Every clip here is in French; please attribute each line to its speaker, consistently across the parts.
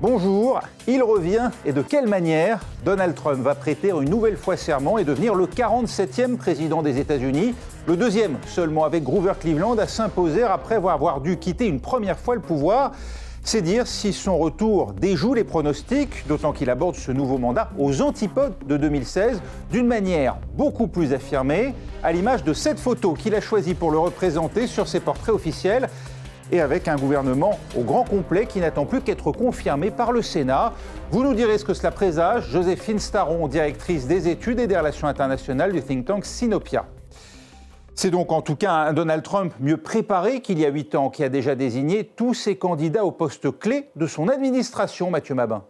Speaker 1: Bonjour, il revient et de quelle manière? Donald Trump va prêter une nouvelle fois serment et devenir le 47e président des États-Unis, le deuxième seulement avec Grover Cleveland à s'imposer après avoir dû quitter une première fois le pouvoir. C'est dire si son retour déjoue les pronostics, d'autant qu'il aborde ce nouveau mandat aux antipodes de 2016 d'une manière beaucoup plus affirmée, à l'image de cette photo qu'il a choisie pour le représenter sur ses portraits officiels, et avec un gouvernement au grand complet qui n'attend plus qu'être confirmé par le Sénat. Vous nous direz ce que cela présage. Joséphine Staron, directrice des études et des relations internationales du think tank Sinopia. C'est donc en tout cas un Donald Trump mieux préparé qu'il y a 8 ans, qui a déjà désigné tous ses candidats aux postes clés de son administration, Mathieu Mabin.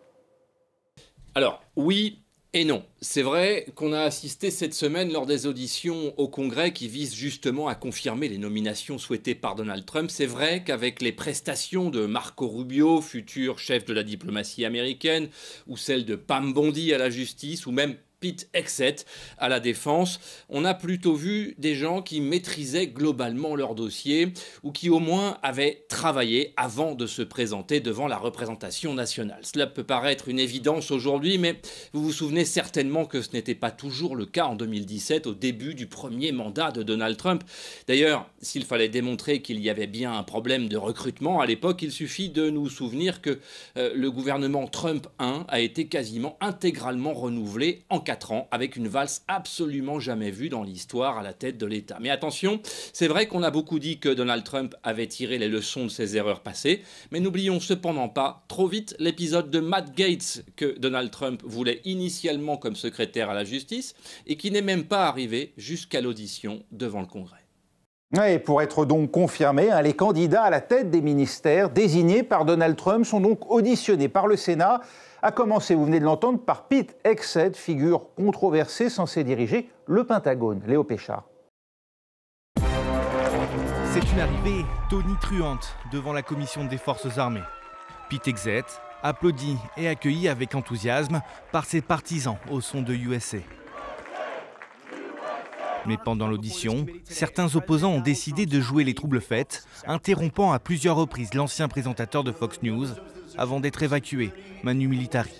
Speaker 2: Alors, oui et non. C'est vrai qu'on a assisté cette semaine lors des auditions au Congrès qui visent justement à confirmer les nominations souhaitées par Donald Trump. C'est vrai qu'avec les prestations de Marco Rubio, futur chef de la diplomatie américaine, ou celle de Pam Bondi à la justice, ou même Pete Hegseth à la défense, on a plutôt vu des gens qui maîtrisaient globalement leur dossier ou qui au moins avaient travaillé avant de se présenter devant la représentation nationale. Cela peut paraître une évidence aujourd'hui, mais vous vous souvenez certainement que ce n'était pas toujours le cas en 2017, au début du premier mandat de Donald Trump. D'ailleurs, s'il fallait démontrer qu'il y avait bien un problème de recrutement à l'époque, il suffit de nous souvenir que le gouvernement Trump 1 a été quasiment intégralement renouvelé en 4 ans, avec une valse absolument jamais vue dans l'histoire à la tête de l'État. Mais attention, c'est vrai qu'on a beaucoup dit que Donald Trump avait tiré les leçons de ses erreurs passées, mais n'oublions cependant pas trop vite l'épisode de Matt Gaetz que Donald Trump voulait initialement comme secrétaire à la justice et qui n'est même pas arrivé jusqu'à l'audition devant le Congrès.
Speaker 1: Et pour être donc confirmés, les candidats à la tête des ministères désignés par Donald Trump sont donc auditionnés par le Sénat, à commencer, vous venez de l'entendre, par Pete Hegseth, figure controversée censée diriger le Pentagone. Léo Péchard.
Speaker 3: C'est une arrivée tonitruante devant la commission des forces armées. Pete Hegseth, applaudi et accueilli avec enthousiasme par ses partisans au son de USA. Mais pendant l'audition, certains opposants ont décidé de jouer les troubles-fêtes, interrompant à plusieurs reprises l'ancien présentateur de Fox News avant d'être évacué, manu militari.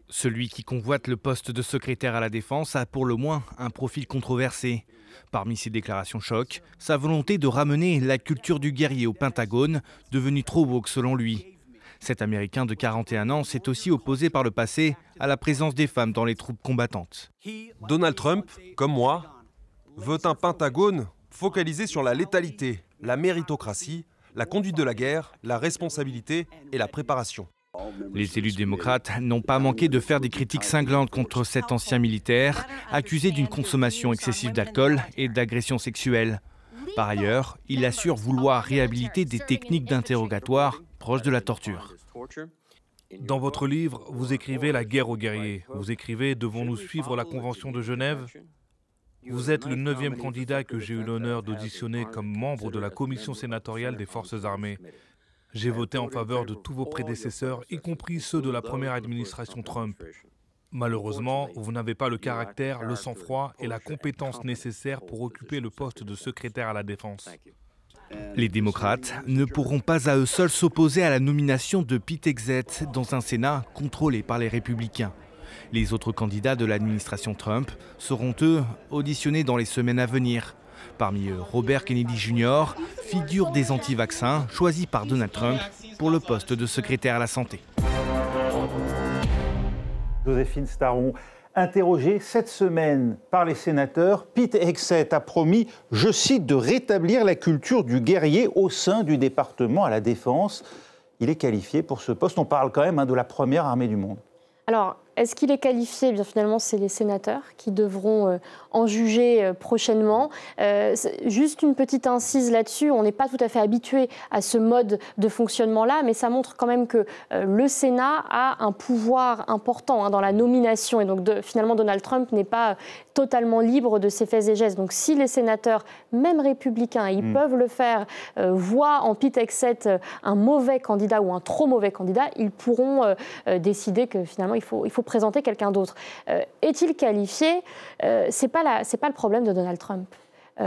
Speaker 3: Celui qui convoite le poste de secrétaire à la Défense a pour le moins un profil controversé. Parmi ses déclarations choc, sa volonté de ramener la culture du guerrier au Pentagone, devenue trop woke selon lui. Cet Américain de 41 ans s'est aussi opposé par le passé à la présence des femmes dans les troupes combattantes.
Speaker 4: Donald Trump, comme moi, veut un Pentagone focalisé sur la létalité, la méritocratie, la conduite de la guerre, la responsabilité et la préparation.
Speaker 3: Les élus démocrates n'ont pas manqué de faire des critiques cinglantes contre cet ancien militaire, accusé d'une consommation excessive d'alcool et d'agressions sexuelles. Par ailleurs, il assure vouloir réhabiliter des techniques d'interrogatoire proches de la torture.
Speaker 5: Dans votre livre, vous écrivez la guerre aux guerriers. Vous écrivez « Devons-nous suivre la Convention de Genève ?» Vous êtes le 9e candidat que j'ai eu l'honneur d'auditionner comme membre de la commission sénatoriale des forces armées. J'ai voté en faveur de tous vos prédécesseurs, y compris ceux de la première administration Trump. Malheureusement, vous n'avez pas le caractère, le sang-froid et la compétence nécessaires pour occuper le poste de secrétaire à la Défense.
Speaker 3: Les démocrates ne pourront pas à eux seuls s'opposer à la nomination de Pete Hegseth dans un Sénat contrôlé par les républicains. Les autres candidats de l'administration Trump seront, eux, auditionnés dans les semaines à venir. Parmi eux, Robert Kennedy Jr., figure des anti-vaccins, choisi par Donald Trump pour le poste de secrétaire à la santé.
Speaker 1: Joséphine Staron, interrogé cette semaine par les sénateurs, Pete Hegseth a promis, je cite, de rétablir la culture du guerrier au sein du département à la Défense. Il est qualifié pour ce poste. On parle quand même de la première armée du monde.
Speaker 6: Alors, est-ce qu'il est qualifié? Eh bien, finalement, c'est les sénateurs qui devront en juger prochainement. Juste une petite incise là-dessus, on n'est pas tout à fait habitué à ce mode de fonctionnement-là, mais ça montre quand même que le Sénat a un pouvoir important dans la nomination. Et donc, finalement, Donald Trump n'est pas totalement libre de ses faits et gestes. Donc, si les sénateurs, même républicains, ils peuvent le faire, voient en Pete Hegseth un mauvais candidat ou un trop mauvais candidat, ils pourront décider que finalement, il faut présenter quelqu'un d'autre. Est-il qualifié? C'est pas le problème de Donald Trump.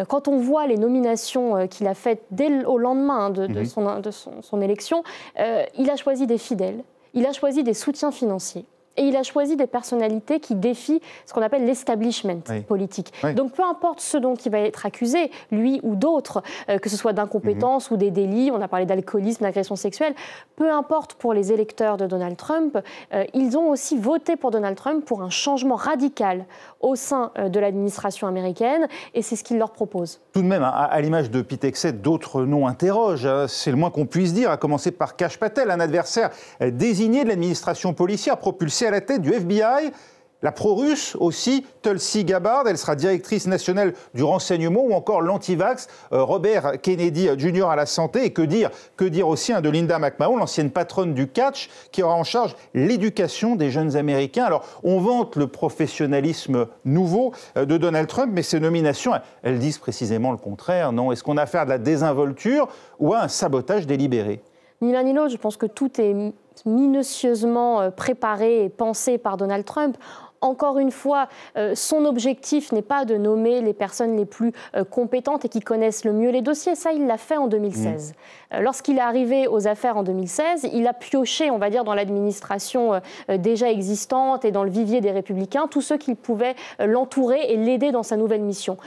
Speaker 6: Quand on voit les nominations qu'il a faites au lendemain de son élection, il a choisi des fidèles, il a choisi des soutiens financiers. Et il a choisi des personnalités qui défient ce qu'on appelle l'establishment politique. Oui. Donc peu importe ce dont il va être accusé, lui ou d'autres, que ce soit d'incompétence ou des délits, on a parlé d'alcoolisme, d'agression sexuelle, peu importe pour les électeurs de Donald Trump, ils ont aussi voté pour Donald Trump pour un changement radical au sein de l'administration américaine, et c'est ce qu'il leur propose.
Speaker 1: Tout de même, à l'image de Pete Hegseth, d'autres noms interrogent, c'est le moins qu'on puisse dire, à commencer par Kash Patel, un adversaire désigné de l'administration policière, propulsé à la tête du FBI. La pro-russe aussi, Tulsi Gabbard, elle sera directrice nationale du renseignement, ou encore l'anti-vax, Robert Kennedy Jr. à la santé. Et que dire aussi de Linda McMahon, l'ancienne patronne du catch, qui aura en charge l'éducation des jeunes Américains. Alors, on vante le professionnalisme nouveau de Donald Trump, mais ces nominations, elles disent précisément le contraire, non? Est-ce qu'on a affaire à de la désinvolture ou à un sabotage délibéré?
Speaker 6: Ni l'un ni l'autre, je pense que tout est minutieusement préparé et pensé par Donald Trump. Encore une fois, son objectif n'est pas de nommer les personnes les plus compétentes et qui connaissent le mieux les dossiers. Ça, il l'a fait en 2016. Lorsqu'il est arrivé aux affaires en 2016, il a pioché, on va dire, dans l'administration déjà existante et dans le vivier des Républicains, tous ceux qui pouvaient l'entourer et l'aider dans sa nouvelle mission.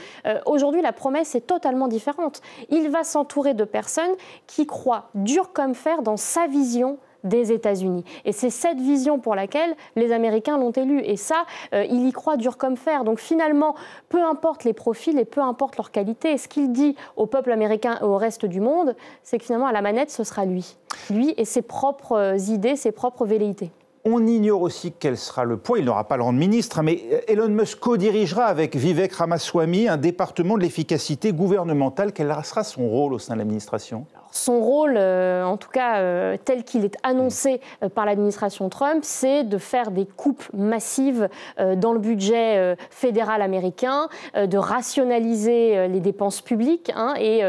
Speaker 6: Aujourd'hui, la promesse est totalement différente. Il va s'entourer de personnes qui croient dur comme fer dans sa vision des États-Unis. Et c'est cette vision pour laquelle les Américains l'ont élu. Et ça, il y croit dur comme fer. Donc finalement, peu importe les profils et peu importe leur qualité, ce qu'il dit au peuple américain et au reste du monde, c'est que finalement, à la manette, ce sera lui. Lui et ses propres idées, ses propres velléités.
Speaker 1: On ignore aussi quel sera le poids, il n'aura pas le rang de ministre, mais Elon Musk co-dirigera avec Vivek Ramaswamy un département de l'efficacité gouvernementale. Quel sera son rôle au sein de l'administration ?
Speaker 6: Son rôle, en tout cas tel qu'il est annoncé par l'administration Trump, c'est de faire des coupes massives dans le budget fédéral américain, de rationaliser les dépenses publiques. Et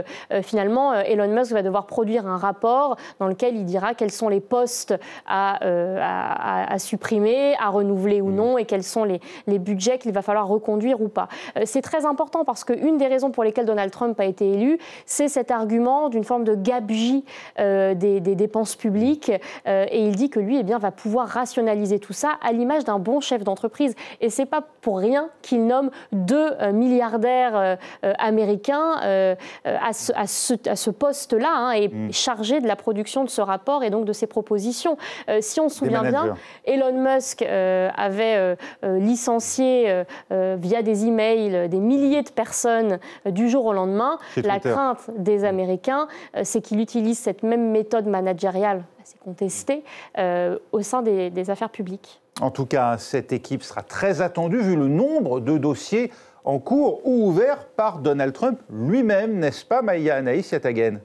Speaker 6: finalement, Elon Musk va devoir produire un rapport dans lequel il dira quels sont les postes à supprimer, à renouveler ou non, et quels sont les budgets qu'il va falloir reconduire ou pas. C'est très important parce qu'une des raisons pour lesquelles Donald Trump a été élu, c'est cet argument d'une forme de gabegie des dépenses publiques, et il dit que lui va pouvoir rationaliser tout ça à l'image d'un bon chef d'entreprise. Et c'est pas pour rien qu'il nomme 2 milliardaires américains à ce poste-là, et chargé de la production de ce rapport et donc de ses propositions. Si on se souvient bien, Elon Musk avait licencié via des emails des milliers de personnes du jour au lendemain. La crainte des Américains, c'est qu'il utilise cette même méthode managériale assez contestée au sein des affaires publiques.
Speaker 1: En tout cas, cette équipe sera très attendue vu le nombre de dossiers en cours ou ouverts par Donald Trump lui-même, n'est-ce pas, Maïa Anaïs Yatagen ?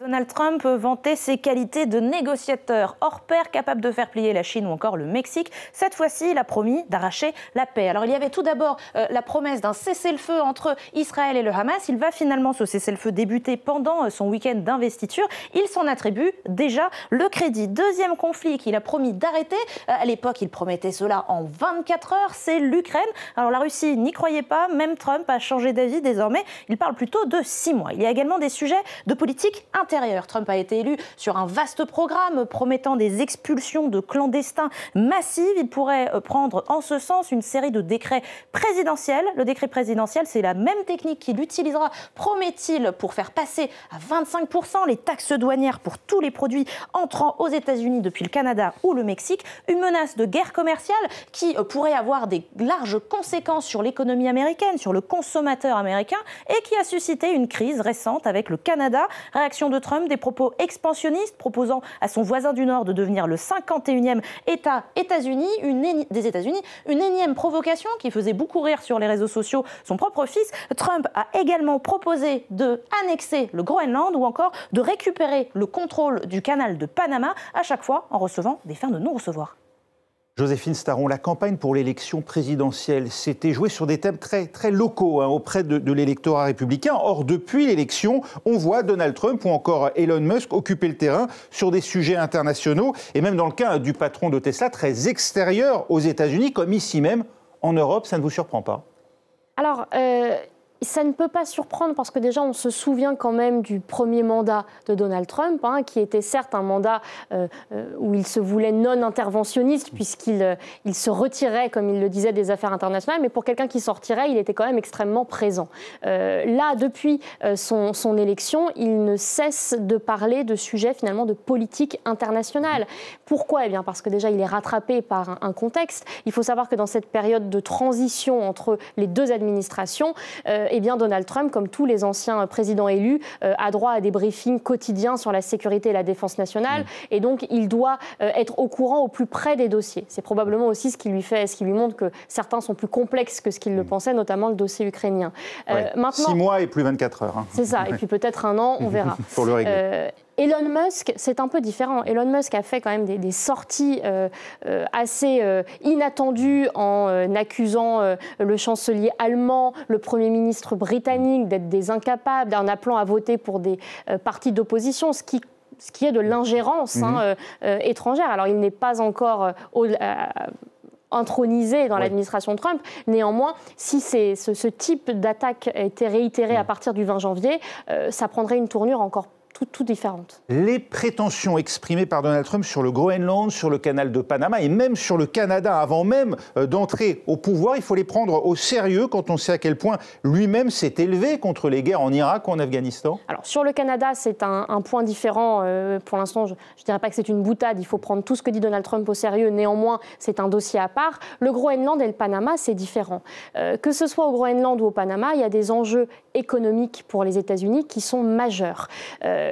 Speaker 7: Donald Trump vantait ses qualités de négociateur hors pair, capable de faire plier la Chine ou encore le Mexique. Cette fois-ci, il a promis d'arracher la paix. Alors il y avait tout d'abord la promesse d'un cessez-le-feu entre Israël et le Hamas. Il va finalement, ce cessez-le-feu, débuter pendant son week-end d'investiture. Il s'en attribue déjà le crédit. Deuxième conflit qu'il a promis d'arrêter. À l'époque, il promettait cela en 24 heures, c'est l'Ukraine. Alors la Russie n'y croyait pas, même Trump a changé d'avis désormais. Il parle plutôt de 6 mois. Il y a également des sujets de politique intérieure. Trump a été élu sur un vaste programme promettant des expulsions de clandestins massives. Il pourrait prendre en ce sens une série de décrets présidentiels. Le décret présidentiel, c'est la même technique qu'il utilisera, promet-il, pour faire passer à 25% les taxes douanières pour tous les produits entrant aux États-Unis depuis le Canada ou le Mexique. Une menace de guerre commerciale qui pourrait avoir des larges conséquences sur l'économie américaine, sur le consommateur américain, et qui a suscité une crise récente avec le Canada. Réaction de Trump, des propos expansionnistes proposant à son voisin du Nord de devenir le 51e État des États-Unis, une énième provocation qui faisait beaucoup rire sur les réseaux sociaux son propre fils. Trump a également proposé de annexer le Groenland ou encore de récupérer le contrôle du canal de Panama, à chaque fois en recevant des fins de non-recevoir.
Speaker 1: Joséphine Staron, la campagne pour l'élection présidentielle s'était jouée sur des thèmes très, très locaux auprès de l'électorat républicain. Or, depuis l'élection, on voit Donald Trump ou encore Elon Musk occuper le terrain sur des sujets internationaux, et même dans le cas du patron de Tesla, très extérieur aux États-Unis, comme ici même en Europe. Ça ne vous surprend pas ?
Speaker 6: Alors, Ça ne peut pas surprendre parce que déjà on se souvient quand même du premier mandat de Donald Trump, qui était certes un mandat où il se voulait non interventionniste puisqu'il se retirait, comme il le disait, des affaires internationales, mais pour quelqu'un qui sortirait, il était quand même extrêmement présent. Là, depuis son élection, il ne cesse de parler de sujets finalement de politique internationale. Pourquoi ? Eh bien parce que déjà il est rattrapé par un contexte. Il faut savoir que dans cette période de transition entre les deux administrations, eh bien Donald Trump, comme tous les anciens présidents élus, a droit à des briefings quotidiens sur la sécurité et la défense nationale, et donc il doit être au courant au plus près des dossiers. C'est probablement aussi ce qui lui montre que certains sont plus complexes que ce qu'il le pensait, notamment le dossier ukrainien.
Speaker 1: Maintenant, 6 mois et plus assez heures.
Speaker 6: C'est ça, et puis peut-être 1 an, on verra.
Speaker 1: Pour le régler.
Speaker 6: Elon Musk, c'est un peu différent. Elon Musk a fait quand même des sorties assez inattendues en accusant le chancelier allemand, le Premier ministre britannique d'être des incapables, en appelant à voter pour des partis d'opposition, ce qui est de l'ingérence étrangère. Alors il n'est pas encore intronisé dans l'administration Trump. Néanmoins, si ce type d'attaque était réitéré à partir du 20 janvier, ça prendrait une tournure encore tout différente.
Speaker 1: Les prétentions exprimées par Donald Trump sur le Groenland, sur le canal de Panama et même sur le Canada, avant même d'entrer au pouvoir, il faut les prendre au sérieux quand on sait à quel point lui-même s'est élevé contre les guerres en Irak ou en Afghanistan.
Speaker 6: Alors sur le Canada, c'est un point différent. Pour l'instant, je ne dirais pas que c'est une boutade. Il faut prendre tout ce que dit Donald Trump au sérieux. Néanmoins, c'est un dossier à part. Le Groenland et le Panama, c'est différent. Que ce soit au Groenland ou au Panama, il y a des enjeux économiques pour les États-Unis qui sont majeurs.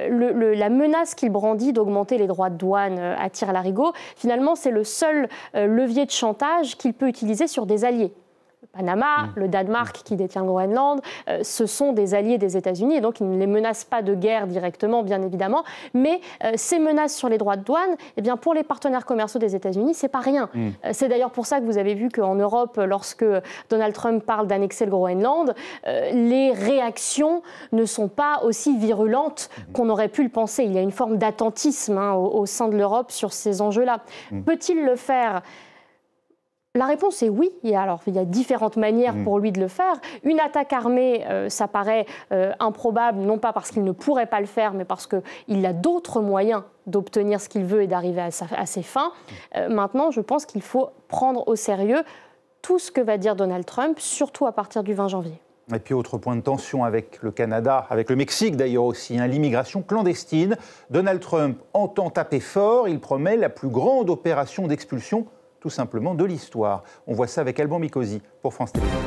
Speaker 6: La menace qu'il brandit d'augmenter les droits de douane à tire-larigot, finalement, c'est le seul levier de chantage qu'il peut utiliser sur des alliés. Le Panama, le Danemark qui détient le Groenland, ce sont des alliés des États-Unis et donc ils ne les menacent pas de guerre directement, bien évidemment. Mais ces menaces sur les droits de douane, eh bien, pour les partenaires commerciaux des États-Unis, c'est pas rien. C'est d'ailleurs pour ça que vous avez vu qu'en Europe, lorsque Donald Trump parle d'annexer le Groenland, les réactions ne sont pas aussi virulentes qu'on aurait pu le penser. Il y a une forme d'attentisme au sein de l'Europe sur ces enjeux-là. Peut-il le faire ? La réponse est oui. Il y a différentes manières pour lui de le faire. Une attaque armée, ça paraît improbable, non pas parce qu'il ne pourrait pas le faire, mais parce qu'il a d'autres moyens d'obtenir ce qu'il veut et d'arriver à ses fins. Maintenant, je pense qu'il faut prendre au sérieux tout ce que va dire Donald Trump, surtout à partir du 20 janvier.
Speaker 1: Et puis autre point de tension avec le Canada, avec le Mexique d'ailleurs aussi, l'immigration clandestine. Donald Trump entend taper fort, il promet la plus grande opération d'expulsion tout simplement de l'histoire. On voit ça avec Alban Mikosi pour France Télévisions.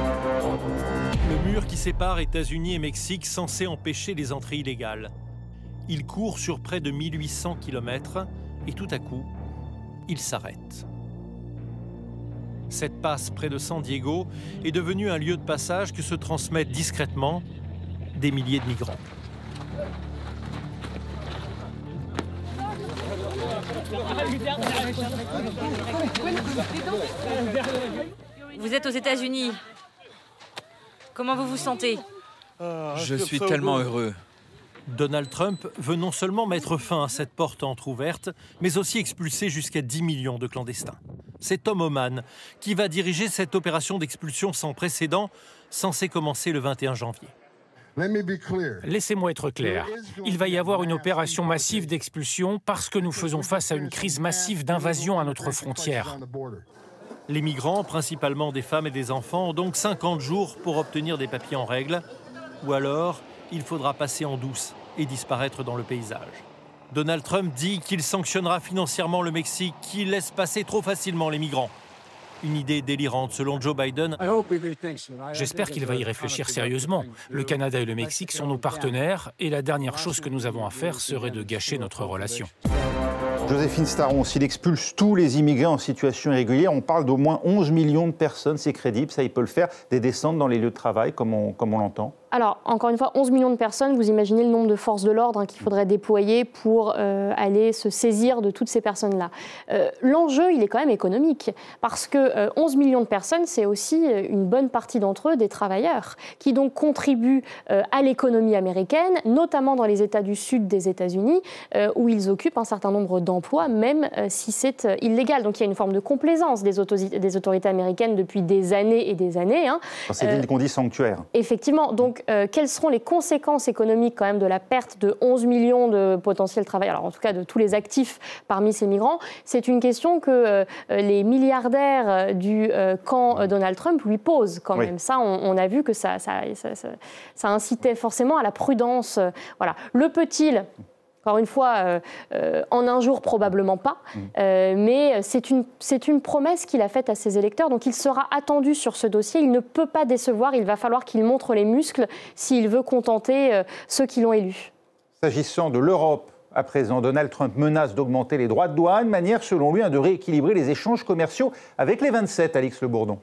Speaker 8: Le mur qui sépare États-Unis et Mexique censé empêcher les entrées illégales. Il court sur près de 1800 km et tout à coup, il s'arrête. Cette passe près de San Diego est devenue un lieu de passage que se transmettent discrètement des milliers de migrants.
Speaker 9: Vous êtes aux États-Unis. Comment vous vous sentez ?
Speaker 10: Je suis tellement heureux.
Speaker 8: Donald Trump veut non seulement mettre fin à cette porte entrouverte, mais aussi expulser jusqu'à 10 millions de clandestins. C'est Tom Homan qui va diriger cette opération d'expulsion sans précédent, censée commencer le 21 janvier.
Speaker 11: Laissez-moi être clair. Il va y avoir une opération massive d'expulsion parce que nous faisons face à une crise massive d'invasion à notre frontière.
Speaker 8: Les migrants, principalement des femmes et des enfants, ont donc 50 jours pour obtenir des papiers en règle. Ou alors, il faudra passer en douce et disparaître dans le paysage. Donald Trump dit qu'il sanctionnera financièrement le Mexique qui laisse passer trop facilement les migrants. Une idée délirante selon Joe Biden.
Speaker 11: J'espère qu'il va y réfléchir sérieusement. Le Canada et le Mexique sont nos partenaires et la dernière chose que nous avons à faire serait de gâcher notre relation.
Speaker 1: Joséphine Staron, s'il expulse tous les immigrés en situation irrégulière, on parle d'au moins 11 millions de personnes, c'est crédible, ça il peut le faire, des descentes dans les lieux de travail comme on l'entend.
Speaker 6: Alors, encore une fois, 11 millions de personnes, vous imaginez le nombre de forces de l'ordre qu'il faudrait déployer pour aller se saisir de toutes ces personnes-là. L'enjeu, il est quand même économique, parce que 11 millions de personnes, c'est aussi une bonne partie d'entre eux des travailleurs, qui donc contribuent à l'économie américaine, notamment dans les États du sud des États-Unis, où ils occupent un certain nombre d'emplois d'emploi, même si c'est illégal. Donc il y a une forme de complaisance des autorités américaines depuis des années et des années.
Speaker 1: Dans ces villes qu'on dit sanctuaires.
Speaker 6: Effectivement. Donc quelles seront les conséquences économiques quand même de la perte de 11 millions de potentiels travailleurs, alors en tout cas de tous les actifs parmi ces migrants? C'est une question que les milliardaires du camp Donald Trump lui posent quand même. Ça, on a vu que ça incitait forcément à la prudence. Voilà. Le peut-il? Encore une fois, en un jour, probablement pas. Mais c'est une promesse qu'il a faite à ses électeurs. Donc il sera attendu sur ce dossier. Il ne peut pas décevoir. Il va falloir qu'il montre les muscles s'il veut contenter ceux qui l'ont élu.
Speaker 1: S'agissant de l'Europe, à présent, Donald Trump menace d'augmenter les droits de douane, manière selon lui de rééquilibrer les échanges commerciaux avec les 27, Alix Le Bourdon.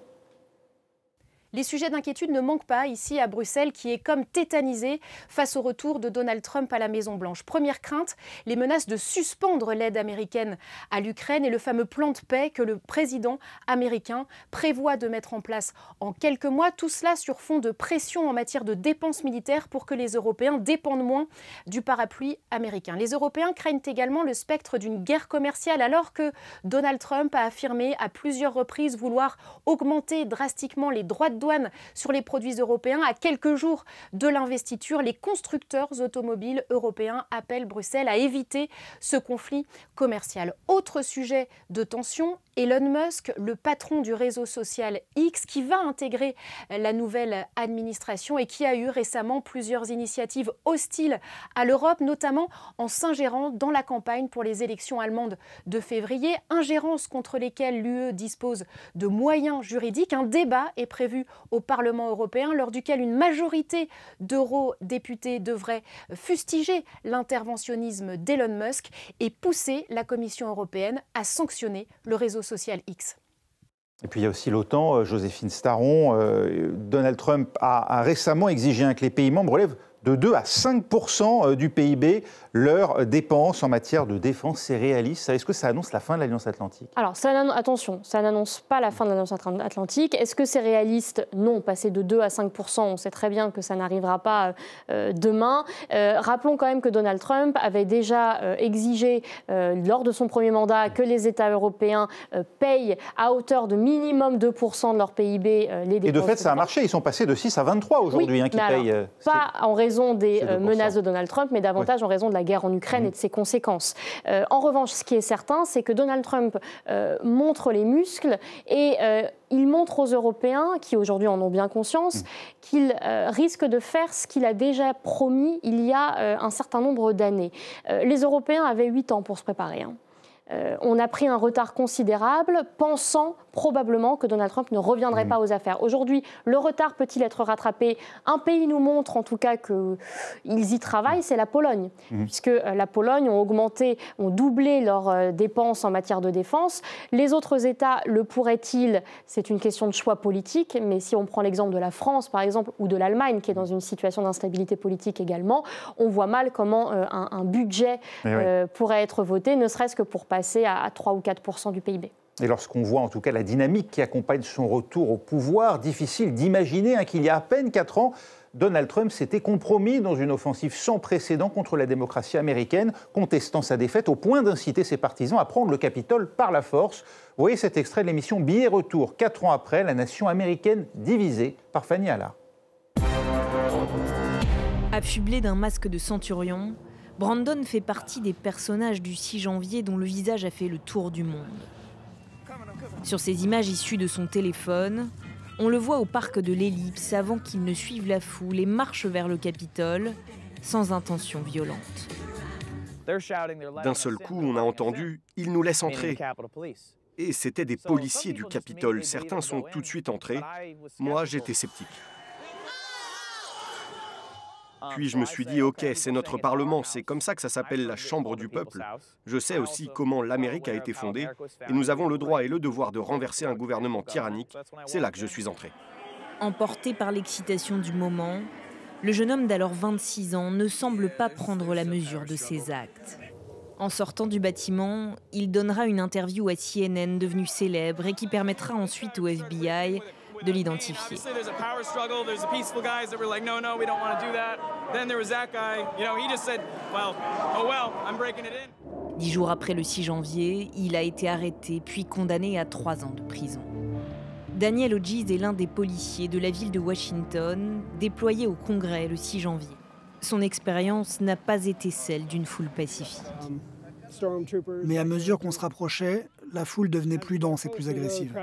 Speaker 12: Les sujets d'inquiétude ne manquent pas ici à Bruxelles, qui est comme tétanisé face au retour de Donald Trump à la Maison-Blanche. Première crainte, les menaces de suspendre l'aide américaine à l'Ukraine et le fameux plan de paix que le président américain prévoit de mettre en place en quelques mois. Tout cela sur fond de pression en matière de dépenses militaires pour que les Européens dépendent moins du parapluie américain. Les Européens craignent également le spectre d'une guerre commerciale, alors que Donald Trump a affirmé à plusieurs reprises vouloir augmenter drastiquement les droits de douane sur les produits européens. À quelques jours de l'investiture, les constructeurs automobiles européens appellent Bruxelles à éviter ce conflit commercial. Autre sujet de tension, Elon Musk, le patron du réseau social X, qui va intégrer la nouvelle administration et qui a eu récemment plusieurs initiatives hostiles à l'Europe, notamment en s'ingérant dans la campagne pour les élections allemandes de février, ingérences contre lesquelles l'UE dispose de moyens juridiques. Un débat est prévu au Parlement européen, lors duquel une majorité d'eurodéputés devrait fustiger l'interventionnisme d'Elon Musk et pousser la Commission européenne à sanctionner le réseau social X.
Speaker 1: Et puis il y a aussi l'OTAN, Joséphine Staron. Donald Trump a récemment exigé que les pays membres relèvent de 2 à 5% du PIB leurs dépenses en matière de défense. C'est réaliste? Est-ce que ça annonce la fin de l'Alliance Atlantique?
Speaker 6: Alors, attention, ça n'annonce pas la fin de l'Alliance Atlantique. Est-ce que c'est réaliste? Non, passer de 2 à 5%, on sait très bien que ça n'arrivera pas demain. Rappelons quand même que Donald Trump avait déjà exigé, lors de son premier mandat, que les États européens payent à hauteur de minimum 2% de leur PIB les dépenses.
Speaker 1: Et de fait, ça a marché. Ils sont passés de 6 à 23 aujourd'hui, qui payent.
Speaker 6: Alors, pas en raison des menaces de Donald Trump, mais davantage en raison de la guerre en Ukraine et de ses conséquences. En revanche, ce qui est certain, c'est que Donald Trump montre les muscles et il montre aux Européens, qui aujourd'hui en ont bien conscience, qu'il risque de faire ce qu'il a déjà promis il y a un certain nombre d'années. Les Européens avaient 8 ans pour se préparer. On a pris un retard considérable, pensant probablement que Donald Trump ne reviendrait pas aux affaires. Aujourd'hui, le retard peut-il être rattrapé? Un pays nous montre en tout cas qu'ils y travaillent, c'est la Pologne. Puisque la Pologne ont doublé leurs dépenses en matière de défense. Les autres États le pourraient-ils? C'est une question de choix politique, mais si on prend l'exemple de la France, par exemple, ou de l'Allemagne, qui est dans une situation d'instabilité politique également, on voit mal comment un budget pourrait être voté, ne serait-ce que pour passer à 3 ou 4% du PIB.
Speaker 1: Et lorsqu'on voit en tout cas la dynamique qui accompagne son retour au pouvoir, difficile d'imaginer qu'il y a à peine 4 ans, Donald Trump s'était compromis dans une offensive sans précédent contre la démocratie américaine, contestant sa défaite au point d'inciter ses partisans à prendre le Capitole par la force. Vous voyez cet extrait de l'émission Billet Retour, 4 ans après, la nation américaine divisée, par Fanny Allard.
Speaker 13: Affublé d'un masque de centurion, Brandon fait partie des personnages du 6 janvier dont le visage a fait le tour du monde. Sur ces images issues de son téléphone, on le voit au parc de l'Ellipse avant qu'il ne suive la foule et marche vers le Capitole sans intention violente.
Speaker 14: D'un seul coup, on a entendu « Ils nous laissent entrer ». Et c'étaient des policiers du Capitole. Certains sont tout de suite entrés. Moi, j'étais sceptique. Puis je me suis dit, ok, c'est notre Parlement, c'est comme ça que ça s'appelle la Chambre du peuple. Je sais aussi comment l'Amérique a été fondée, et nous avons le droit et le devoir de renverser un gouvernement tyrannique. C'est là que je suis entré.
Speaker 13: Emporté par l'excitation du moment, le jeune homme d'alors 26 ans ne semble pas prendre la mesure de ses actes. En sortant du bâtiment, il donnera une interview à CNN devenue célèbre et qui permettra ensuite au FBI de l'identifier. 10 jours après le 6 janvier, il a été arrêté puis condamné à 3 ans de prison. Daniel Hodges est l'un des policiers de la ville de Washington, déployé au Congrès le 6 janvier. Son expérience n'a pas été celle d'une foule pacifique.
Speaker 15: Mais à mesure qu'on se rapprochait, la foule devenait plus dense et plus agressive.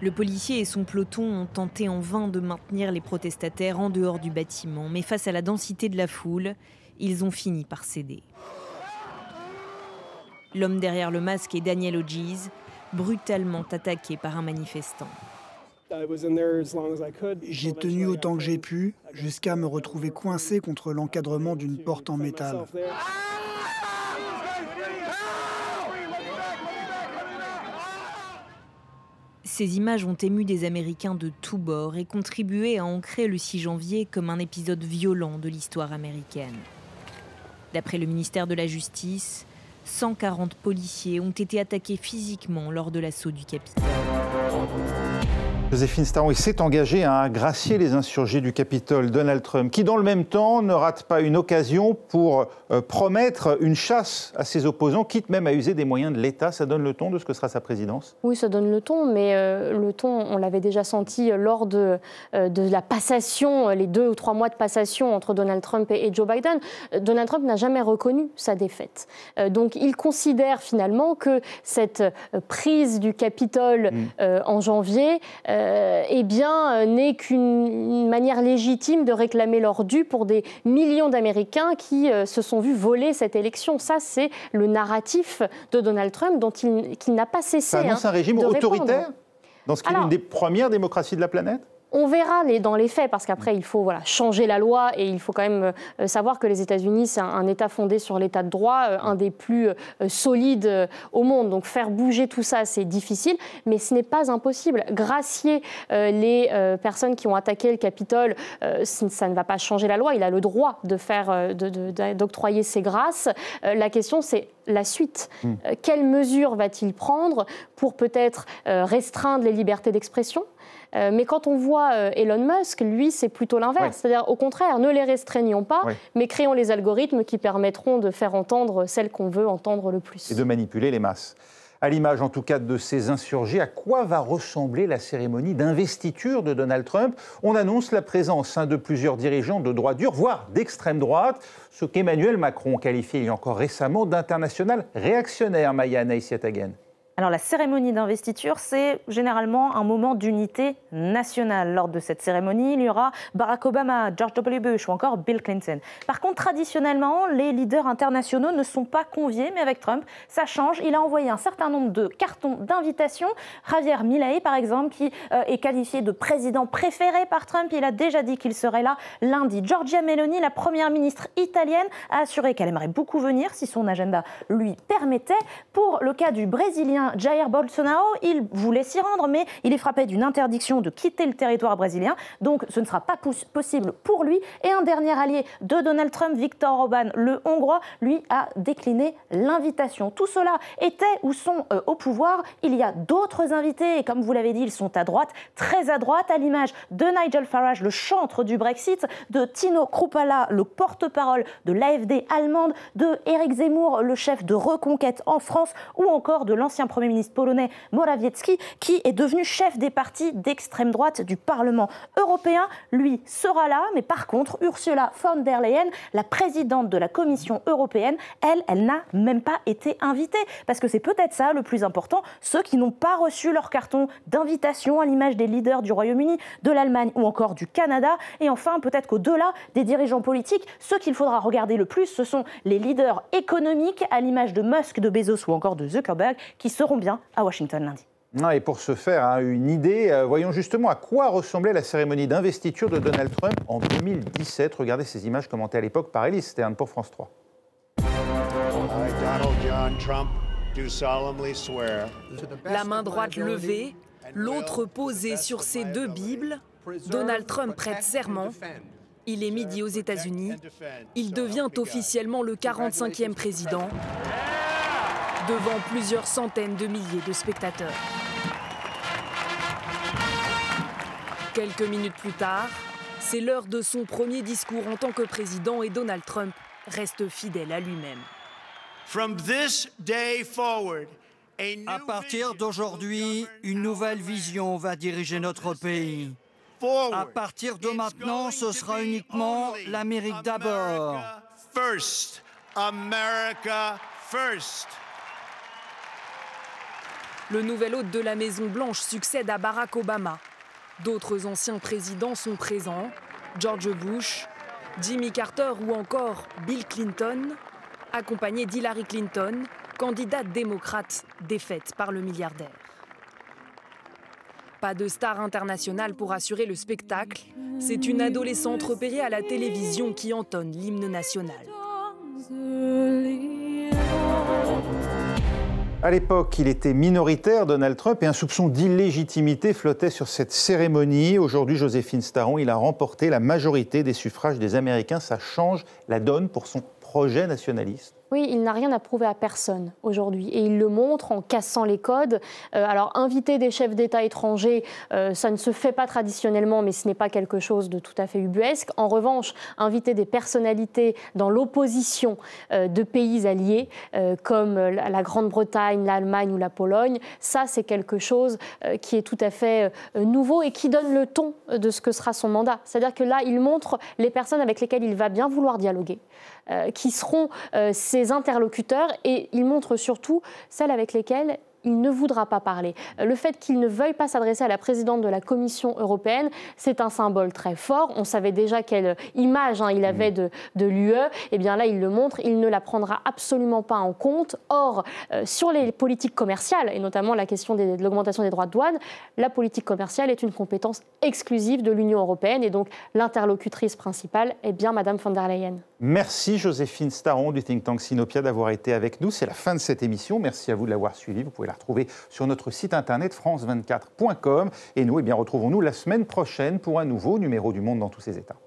Speaker 13: Le policier et son peloton ont tenté en vain de maintenir les protestataires en dehors du bâtiment, mais face à la densité de la foule, ils ont fini par céder. L'homme derrière le masque est Daniel Hodges, brutalement attaqué par un manifestant.
Speaker 15: J'ai tenu autant que j'ai pu, jusqu'à me retrouver coincé contre l'encadrement d'une porte en métal.
Speaker 13: Ces images ont ému des Américains de tous bords et contribué à ancrer le 6 janvier comme un épisode violent de l'histoire américaine. D'après le ministère de la Justice, 140 policiers ont été attaqués physiquement lors de l'assaut du Capitole.
Speaker 1: Joséphine Staron s'est engagée à gracier les insurgés du Capitole, Donald Trump, qui dans le même temps ne rate pas une occasion pour promettre une chasse à ses opposants, quitte même à user des moyens de l'État. Ça donne le ton de ce que sera sa présidence?
Speaker 6: Oui, ça donne le ton, mais le ton, on l'avait déjà senti lors de la passation, les 2 ou 3 mois de passation entre Donald Trump et Joe Biden. Donald Trump n'a jamais reconnu sa défaite. Donc il considère finalement que cette prise du Capitole en janvier n'est qu'une manière légitime de réclamer leur dû pour des millions d'Américains qui se sont vus voler cette élection. Ça, c'est le narratif de Donald Trump qu'il n'a pas cessé.
Speaker 1: Ça annonce un régime autoritaire dans ce qui est l'une des premières démocraties de la planète?
Speaker 6: On verra dans les faits, parce qu'après, il faut changer la loi et il faut quand même savoir que les États-Unis, c'est un État fondé sur l'État de droit, un des plus solides au monde. Donc faire bouger tout ça, c'est difficile, mais ce n'est pas impossible. Gracier les personnes qui ont attaqué le Capitole, ça ne va pas changer la loi. Il a le droit d'octroyer ses grâces. La question, c'est la suite. Quelles mesures va-t-il prendre pour peut-être restreindre les libertés d'expression ? Mais quand on voit Elon Musk, lui, c'est plutôt l'inverse. C'est-à-dire, au contraire, ne les restreignons pas, mais créons les algorithmes qui permettront de faire entendre celles qu'on veut entendre le plus.
Speaker 1: Et de manipuler les masses. À l'image, en tout cas, de ces insurgés, à quoi va ressembler la cérémonie d'investiture de Donald Trump? On annonce la présence de plusieurs dirigeants de droite dure, voire d'extrême droite, ce qu'Emmanuel Macron qualifiait il y a encore récemment d'international réactionnaire, Maya Naissiatagen.
Speaker 7: Alors la cérémonie d'investiture, c'est généralement un moment d'unité nationale. Lors de cette cérémonie, il y aura Barack Obama, George W. Bush ou encore Bill Clinton. Par contre, traditionnellement, les leaders internationaux ne sont pas conviés, mais avec Trump, ça change. Il a envoyé un certain nombre de cartons d'invitation. Javier Milei, par exemple, qui est qualifié de président préféré par Trump, il a déjà dit qu'il serait là lundi. Giorgia Meloni, la première ministre italienne, a assuré qu'elle aimerait beaucoup venir si son agenda lui permettait. Pour le cas du Brésilien Jair Bolsonaro, il voulait s'y rendre, mais il est frappé d'une interdiction de quitter le territoire brésilien, donc ce ne sera pas possible pour lui. Et un dernier allié de Donald Trump, Viktor Orbán, le Hongrois, lui a décliné l'invitation. Tout cela était ou sont au pouvoir. Il y a d'autres invités, et comme vous l'avez dit, ils sont à droite, très à droite, à l'image de Nigel Farage, le chantre du Brexit, de Tino Kruppala, le porte-parole de l'AfD allemande, de Éric Zemmour, le chef de Reconquête en France, ou encore de l'ancien Premier ministre polonais Morawiecki, qui est devenu chef des partis d'extrême droite du Parlement européen. Lui sera là, mais par contre, Ursula von der Leyen, la présidente de la Commission européenne, elle n'a même pas été invitée. Parce que c'est peut-être ça le plus important, ceux qui n'ont pas reçu leur carton d'invitation, à l'image des leaders du Royaume-Uni, de l'Allemagne ou encore du Canada. Et enfin, peut-être qu'au-delà des dirigeants politiques, ceux qu'il faudra regarder le plus, ce sont les leaders économiques, à l'image de Musk, de Bezos ou encore de Zuckerberg, qui seront bien à Washington lundi.
Speaker 1: Et pour se faire une idée, voyons justement à quoi ressemblait la cérémonie d'investiture de Donald Trump en 2017. Regardez ces images commentées à l'époque par Elise Stern pour France 3.
Speaker 16: La main droite levée, l'autre posée sur ses 2 Bibles. Donald Trump prête serment. Il est midi aux États-Unis. Il devient officiellement le 45e président, devant plusieurs centaines de milliers de spectateurs. Quelques minutes plus tard, c'est l'heure de son premier discours en tant que président et Donald Trump reste fidèle à lui-même.
Speaker 17: À partir d'aujourd'hui, une nouvelle vision va diriger notre pays. À partir de maintenant, ce sera uniquement l'Amérique d'abord.
Speaker 16: Le nouvel hôte de la Maison-Blanche succède à Barack Obama. D'autres anciens présidents sont présents, George Bush, Jimmy Carter ou encore Bill Clinton, accompagné d'Hillary Clinton, candidate démocrate défaite par le milliardaire. Pas de star internationale pour assurer le spectacle, c'est une adolescente repérée à la télévision qui entonne l'hymne national.
Speaker 1: À l'époque, il était minoritaire, Donald Trump, et un soupçon d'illégitimité flottait sur cette cérémonie. Aujourd'hui, Joséphine Staron, il a remporté la majorité des suffrages des Américains. Ça change la donne pour son projet nationaliste.
Speaker 6: Oui, il n'a rien à prouver à personne aujourd'hui et il le montre en cassant les codes. Alors, inviter des chefs d'État étrangers, ça ne se fait pas traditionnellement, mais ce n'est pas quelque chose de tout à fait ubuesque. En revanche, inviter des personnalités dans l'opposition de pays alliés, comme la Grande-Bretagne, l'Allemagne ou la Pologne, ça, c'est quelque chose qui est tout à fait nouveau et qui donne le ton de ce que sera son mandat. C'est-à-dire que là, il montre les personnes avec lesquelles il va bien vouloir dialoguer, qui seront ses interlocuteurs, et il montre surtout celles avec lesquelles il ne voudra pas parler. Le fait qu'il ne veuille pas s'adresser à la présidente de la Commission européenne, c'est un symbole très fort. On savait déjà quelle image il avait de l'UE. Et bien là, il le montre, il ne la prendra absolument pas en compte. Or, sur les politiques commerciales, et notamment la question de l'augmentation des droits de douane, la politique commerciale est une compétence exclusive de l'Union européenne. Et donc, l'interlocutrice principale est bien Madame von der Leyen.
Speaker 1: Merci Joséphine Staron du think tank Sinopia d'avoir été avec nous. C'est la fin de cette émission. Merci à vous de l'avoir suivi. Vous pouvez la retrouver sur notre site internet france24.com. Et nous, retrouvons-nous la semaine prochaine pour un nouveau numéro du Monde dans tous ses états.